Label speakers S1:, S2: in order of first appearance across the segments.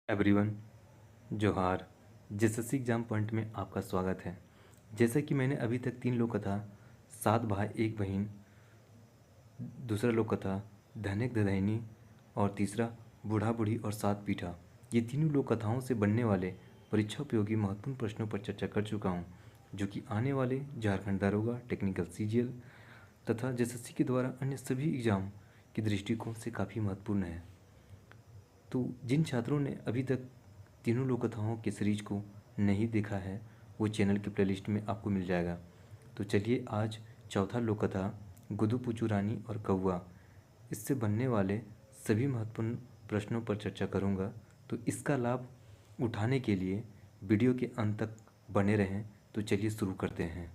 S1: Everyone, जोहार। JSSC exam point में आपका स्वागत है। जैसा कि मैंने अभी तक 3 लोक कथा, 7 भाई 1 बहन, दूसरा लोक कथा धनिक ददैनी और तीसरा बूढ़ा बूढ़ी और 7 पीठा, ये तीनों लोक कथाओं से बनने वाले परीक्षा उपयोगी महत्वपूर्ण प्रश्नों पर चर्चा कर चुका हूँ, जो कि आने वाले झारखंड दारोगा, टेक्निकल सीजीएल तथा जेएसएससी के द्वारा अन्य सभी एग्ज़ाम के दृष्टिकोण से काफ़ी महत्वपूर्ण है। तो जिन छात्रों ने अभी तक तीनों लोक कथाओं के सीरीज को नहीं देखा है, वो चैनल के प्लेलिस्ट में आपको मिल जाएगा। तो चलिए आज चौथा लोक कथा गुदु पुचू रानी और कौवा, इससे बनने वाले सभी महत्वपूर्ण प्रश्नों पर चर्चा करूंगा। तो इसका लाभ उठाने के लिए वीडियो के अंत तक बने रहें। तो चलिए शुरू करते हैं।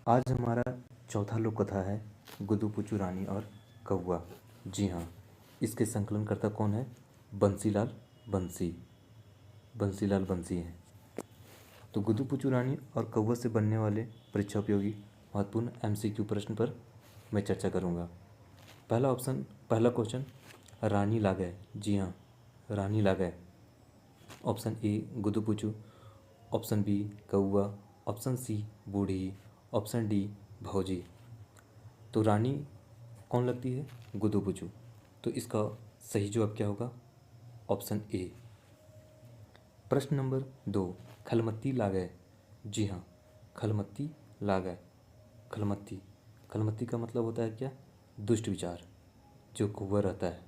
S1: आज हमारा चौथा लोक कथा है गुदु पुचू रानी और कौवा। जी हाँ, इसके संकलनकर्ता कौन है? बंसीलाल बंसी हैं। तो गुदु पुचू रानी और कौवा से बनने वाले परीक्षा उपयोगी महत्वपूर्ण एमसीक्यू प्रश्न पर मैं चर्चा करूंगा। पहला क्वेश्चन, रानी लागय। जी हाँ, रानी लागय। ऑप्शन ए गुदु पुचू, ऑप्शन बी कौवा, ऑप्शन सी बूढ़ी, ऑप्शन डी भौजी। तो रानी कौन लगती है? गुदु पुचू। तो इसका सही जवाब क्या होगा? Option A. प्रश्न नंबर 2, खलमत्ती लागय। जी हाँ, खलमत्ती लागय। खलमत्ती का मतलब होता है क्या? दुष्ट विचार। जो कौवा रहता है,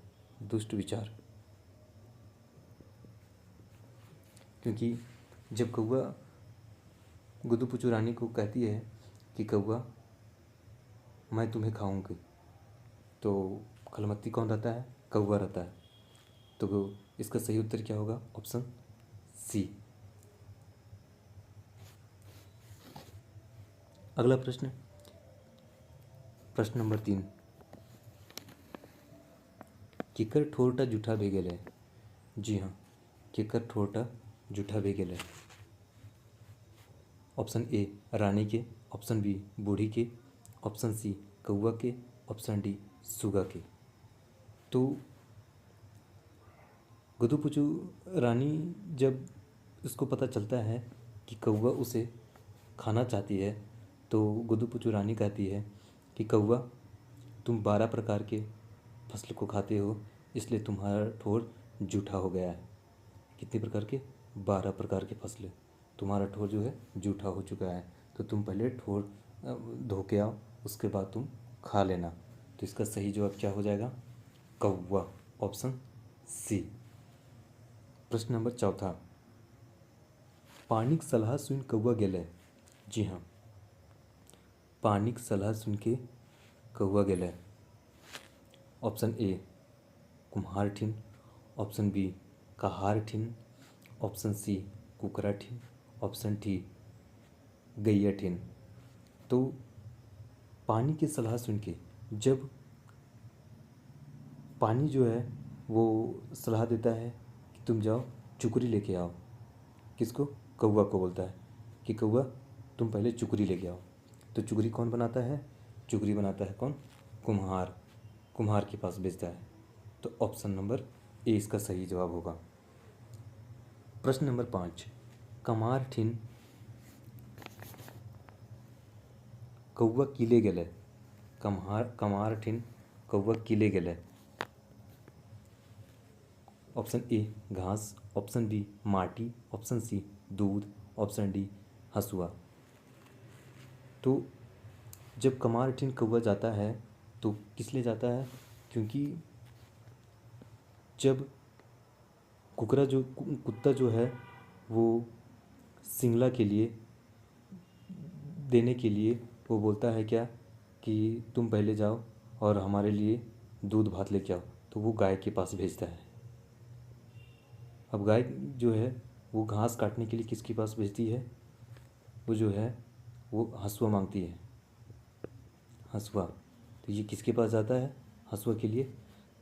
S1: दुष्ट विचार। क्योंकि जब कौवा गुदु पुचू रानी को कहती है कि कौवा मैं तुम्हें खाऊंगी, तो खलमत्ती कौन रहता है? कौवा रहता है। तो इसका सही उत्तर क्या होगा? Option C. अगला प्रश्न नंबर 3, केकर ठोरटा जूठा भे गेलै। जी हाँ, केकर ठोरटा जूठा भे गेलै। ऑप्शन ए रानी के, ऑप्शन बी बूढ़ी के, ऑप्शन सी कौवा के, ऑप्शन डी सुगा के। तो गुदु पुचू रानी जब उसको पता चलता है कि कौवा उसे खाना चाहती है, तो गुदु पुचू रानी कहती है कि कौवा तुम 12 प्रकार के फसल को खाते हो, इसलिए तुम्हारा ठोर जूठा हो गया है। कितने प्रकार के? 12 प्रकार के फसलें, तुम्हारा ठोर जो है जूठा हो चुका है। तो तुम पहले ठोर धो के आओ, उसके बाद तुम खा लेना। तो इसका सही जवाब क्या हो जाएगा? कौवा, ऑप्शन सी। प्रश्न नंबर 4, पानिक सलाह सुन कौवा गेलै। जी हाँ, पानिक सलाह सुन के कौवा गेलै। ऑप्शन ए कुम्हार ठिन, ऑप्शन बी कहार ठिन, ऑप्शन सी कुकरा ठिन, ऑप्शन डी गैया ठिन। तो पानी की सलाह सुन के जब पानी जो है वो सलाह देता है कि तुम जाओ चुकरी लेके आओ, किसको? कौवा को बोलता है कि कौवा तुम पहले चुकरी लेके आओ। तो चुकरी कौन बनाता है? चुकरी बनाता है कौन? कुम्हार। कुम्हार के पास भेजता है। तो ऑप्शन नंबर ए इसका सही जवाब होगा। प्रश्न नंबर 5, कमार ठिन कौवा किले गेलै। कमार ठिन कौवा किले गेलै। ऑप्शन ए घास, ऑप्शन बी माटी, ऑप्शन सी दूध, ऑप्शन डी हसुआ। तो जब कमार ठिन कौवा जाता है तो किस लिए जाता है? क्योंकि जब कुत्ता जो है वो सिंगला के लिए देने के लिए वो बोलता है क्या कि तुम पहले जाओ और हमारे लिए दूध भात लेके आओ। तो वो गाय के पास भेजता है। अब गाय जो है वो घास काटने के लिए किसके पास भेजती है? वो जो है वो हसुआ मांगती है, हसुआ। तो ये किसके पास जाता है हसुआ के लिए?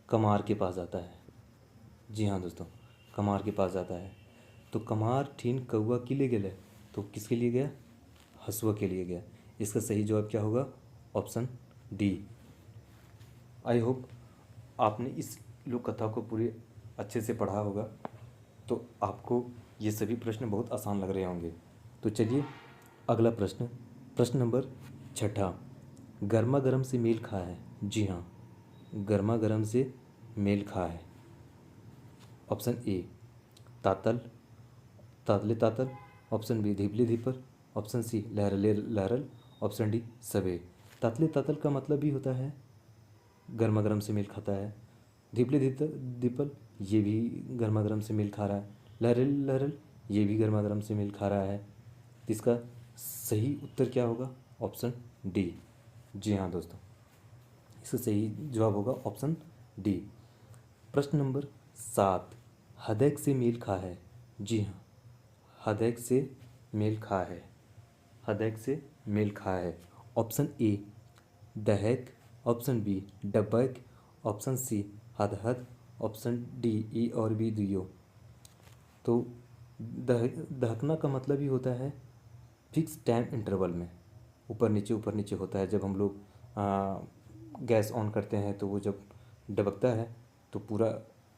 S1: कमार के पास जाता है। जी हाँ दोस्तों, कमार के पास जाता है। तो कमार ठीन कौवा किले गेलै, तो किसके लिए गया? हसुआ के लिए गया। इसका सही जवाब क्या होगा? Option D. आई होप आपने इस लोक कथा को पूरे अच्छे से पढ़ा होगा तो आपको ये सभी प्रश्न बहुत आसान लग रहे होंगे। तो चलिए अगला प्रश्न, प्रश्न नंबर 6, गर्मा गर्म से मेल खा है। जी हाँ, गर्मा गर्म से मेल खा है। ऑप्शन ए तातल, तातले तातल। ऑप्शन बी धीपले धीपर। ऑप्शन सी लहरले लहरल। ऑप्शन डी सबे। तातले तातल का मतलब भी होता है गर्मा गर्म से मेल खाता है। धीपले दीपल, ये भी गर्मा गर्म से मेल खा रहा है। लहरल लहरल, ये भी गर्मा गर्म से मेल खा रहा है। इसका सही उत्तर क्या होगा? Option D. जी हाँ दोस्तों, इसका सही जवाब होगा ऑप्शन डी। प्रश्न नंबर 7, हदैक से मेल खा है। जी हाँ, हदैक से मेल खा है। हदैक से मेल खा है। ऑप्शन ए दहक। ऑप्शन बी डबक। ऑप्शन सी हदहद। ऑप्शन डी ई और बी दुयो। तो दहकना का मतलब ही होता है फिक्स टाइम इंटरवल में, ऊपर नीचे होता है। जब हम लोग गैस ऑन करते हैं तो वो जब डबकता है तो पूरा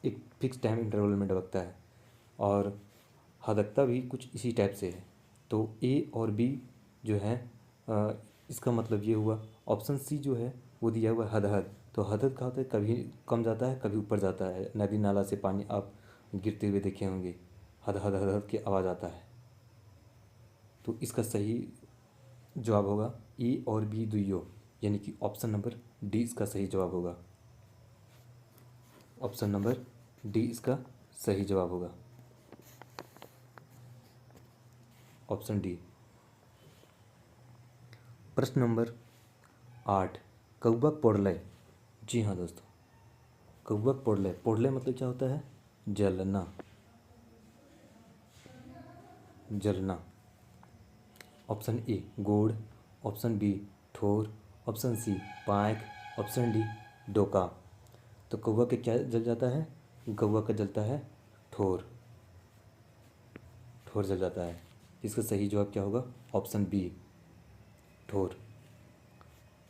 S1: एक फिक्स टाइम इंटरवल में डबकता है। और हदकता भी कुछ इसी टाइप से है। तो ए और बी जो है इसका मतलब ये हुआ। ऑप्शन सी जो है वो दिया हुआ हदहद। तो हदहद का होता है कभी कम जाता है कभी ऊपर जाता है। नदी नाला से पानी आप गिरते हुए देखे होंगे, हद हद हद हद की आवाज़ आता है। तो इसका सही जवाब होगा ए और बी दुइयो, यानी कि ऑप्शन नंबर डी इसका सही जवाब होगा। ऑप्शन नंबर डी इसका सही जवाब होगा। Option D. प्रश्न नंबर 8, कौवा पोड़लय। जी हाँ दोस्तों, कौवा पोड़लय। पोड़लय मतलब क्या होता है? जलना, जलना। ऑप्शन ए गोड़। ऑप्शन बी ठोर। ऑप्शन सी पाँख। ऑप्शन डी डोका। तो कौवा के क्या जल जाता है? कौवा का जलता है ठोर, ठोर जल जाता है। इसका सही जवाब क्या होगा? ऑप्शन बी ठोर।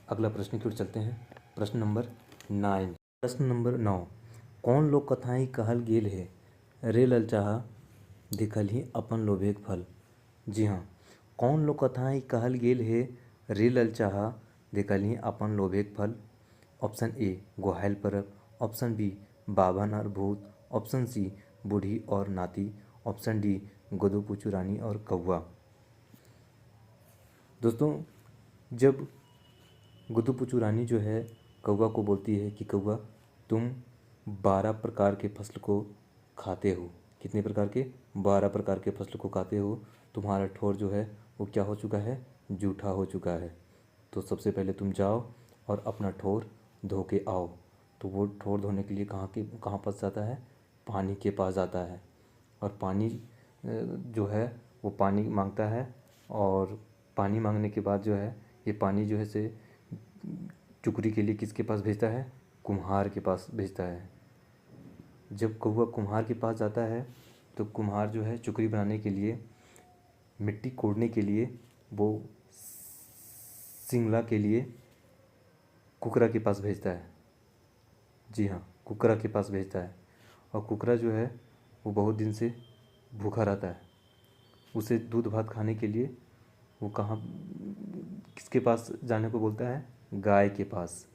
S1: अगला प्रश्न की ओर चलते हैं। प्रश्न नंबर 9। प्रश्न नंबर 9, कौन लोक कथाएँ कहल गेल है रे ललचाहा देखल ही अपन लोभेक फल। जी हाँ, कौन लोक कथाएँ कहल गेल है रे ललचाहा देखल ही अपन लोभेक फल। ऑप्शन ए गोहायल परब। ऑप्शन बी बाभन और भूत। ऑप्शन सी बूढ़ी और नाती। ऑप्शन डी गोदू पूछू रानी और कौवा। दोस्तों, जब गुद्दू पुचू रानी जो है कौवा को बोलती है कि कौवा तुम 12 प्रकार के फसल को खाते हो। कितने प्रकार के? 12 प्रकार के फसल को खाते हो। तुम्हारा ठोर जो है वो क्या हो चुका है? जूठा हो चुका है। तो सबसे पहले तुम जाओ और अपना ठोर धो के आओ। तो वो ठोर धोने के लिए कहाँ पास जाता है? पानी के पास जाता है। और पानी जो है वो पानी मांगता है। और पानी मांगने के बाद जो है ये पानी जो है से चुकरी के लिए किसके पास भेजता है? कुम्हार के पास भेजता है। जब कौवा कुम्हार के पास जाता है तो कुम्हार जो है चुकरी बनाने के लिए, मिट्टी कोड़ने के लिए वो सिंगला के लिए कुकरा के पास भेजता है। जी हाँ, कुकरा के पास भेजता है। और कुकरा जो है वो बहुत दिन से भूखा रहता है। उसे दूध भात खाने के लिए वो कहाँ किसके पास जाने को बोलता है? गाय के पास।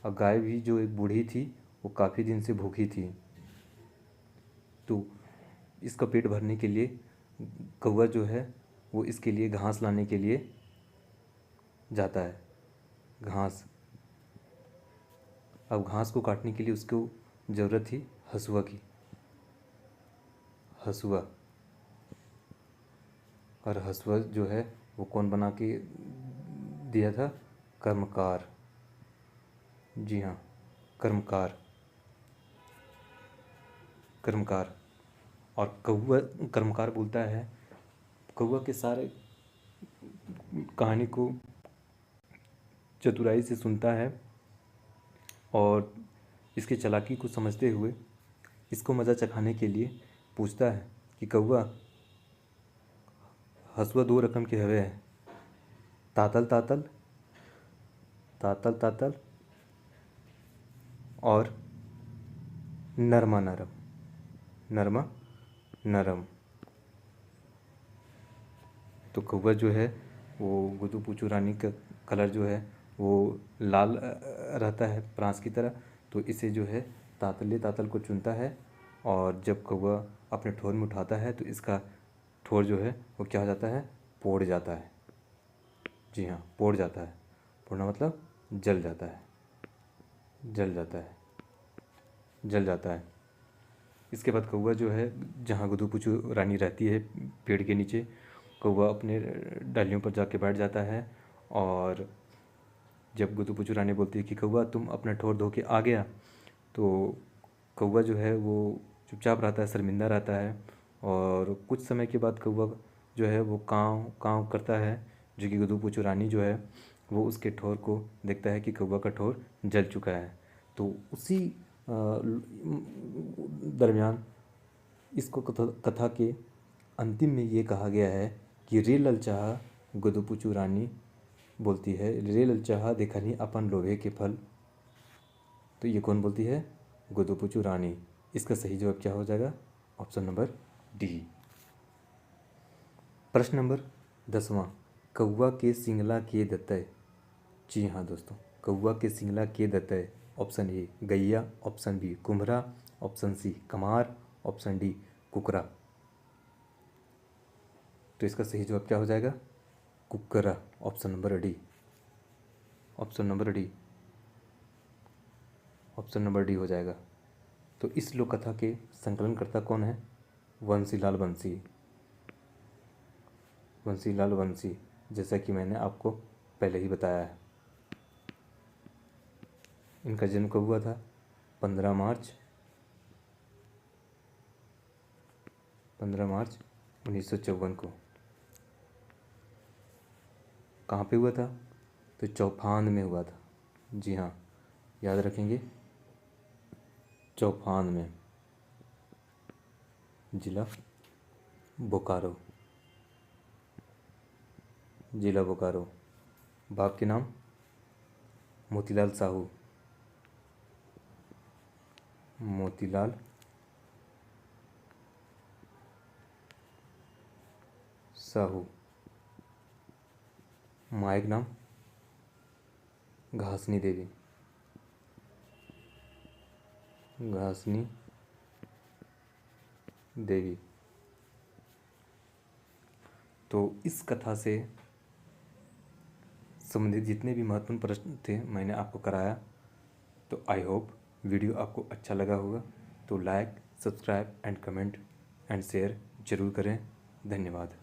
S1: और गाय भी जो एक बूढ़ी थी वो काफ़ी दिन से भूखी थी। तो इसका पेट भरने के लिए कौवा जो है वो इसके लिए घास लाने के लिए जाता है। घास, अब घास को काटने के लिए उसको ज़रूरत थी हसुआ की। हसुआ, और हसुआ जो है वो कौन बना के दिया था? कर्मकार। जी हाँ, कर्मकार, कर्मकार। और कौवा कर्मकार बोलता है, कौवा के सारे कहानी को चतुराई से सुनता है और इसके चालाकी को समझते हुए इसको मज़ा चखाने के लिए पूछता है कि कौवा हसुआ 2 रकम के हवे है, तातल तातल, तातल तातल और नरमा नरम, नरमा नरम। तो कौवा जो है वो गुदू पूचू रानी का कलर जो है वो लाल रहता है प्रांस की तरह। तो इसे जो है तातल को चुनता है, और जब कौवा अपने ठोर में उठाता है तो इसका ठोर जो है वो क्या हो जाता है, पोड़ जाता है। जी हाँ, पोड़ जाता है। पोड़ना मतलब जल जाता है, जल जाता है, जल जाता है। इसके बाद कौवा जो है जहाँ गुदू पूचू रानी रहती है पेड़ के नीचे, कौवा अपने डालियों पर जाके बैठ जाता है। और जब गुदू पूचू रानी बोलती है कि कौवा तुम अपना ठोर धो के आ गया, तो कौवा जो है वो चुपचाप रहता है, शर्मिंदा रहता है। और कुछ समय के बाद कौवा जो है वो काँव काँव करता है, जो कि गुदू पूचू रानी जो है वो उसके ठोर को देखता है कि कौवा का ठोर जल चुका है। तो उसी दरमियान इसको कथा के अंतिम में ये कहा गया है कि रे ललचाहा गुदू पूचू रानी बोलती है, रे ललचाहा देखनी अपन लोभे के फल। तो ये कौन बोलती है, गुदू पूचू रानी। इसका सही जवाब क्या हो जाएगा, ऑप्शन नंबर डी। प्रश्न नंबर 10वां, कौवा के सिंगला के दतय। जी हाँ दोस्तों, कौवा के सिंगला के दतय। ऑप्शन ए गैया, ऑप्शन बी कुम्हरा, ऑप्शन सी कमार, ऑप्शन डी कुकरा। तो इसका सही जवाब क्या हो जाएगा, कुकरा, option number D, option number D, option number D हो जाएगा। तो इस लोक कथा के संकलनकर्ता कौन है, बंसीलाल बंसी, बंसीलाल बंसी, जैसा कि मैंने आपको पहले ही बताया है। इनका जन्म कब हुआ था, 15 मार्च 1954 को। कहाँ पे हुआ था, तो चौफान में हुआ था। जी हाँ, याद रखेंगे, चौफान में, जिला बोकारो, जिला बोकारो। बाप के नाम मोतीलाल साहू, मोतीलाल साहू। माँ का नाम घासनी देवी, घासनी देवी। तो इस कथा से संबंधित जितने भी महत्वपूर्ण प्रश्न थे मैंने आपको कराया। तो आई होप वीडियो आपको अच्छा लगा होगा। तो like, subscribe and comment and share ज़रूर करें। धन्यवाद।